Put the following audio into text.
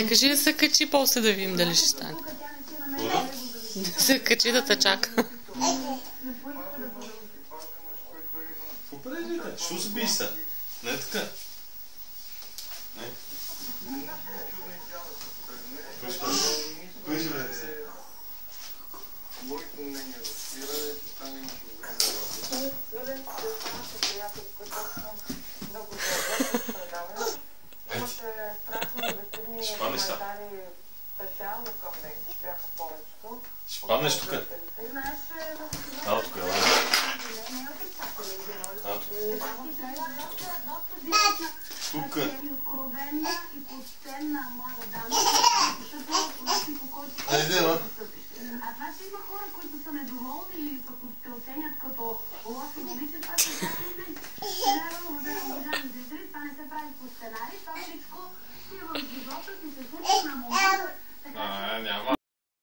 Кажи да се качи, после да видим дали ще стане. Да се качи да те чака. Попреди, що сбий се? Не е така. Кой ще бъде се? Моето мнение разбиране, че там имаш огромна много добре имаше страшно негативни коментари специално към него, бяха повечето. Ще паднеш тук? А, тук е, тук. Откровенна и почтенна млада дама, защото начин по който а това, че има хора, които са недоволни или пък те оценят като лошо момиче, това се уважаеми зрители, това не се прави по сценарий, това всичко си в живота си се случва на момента.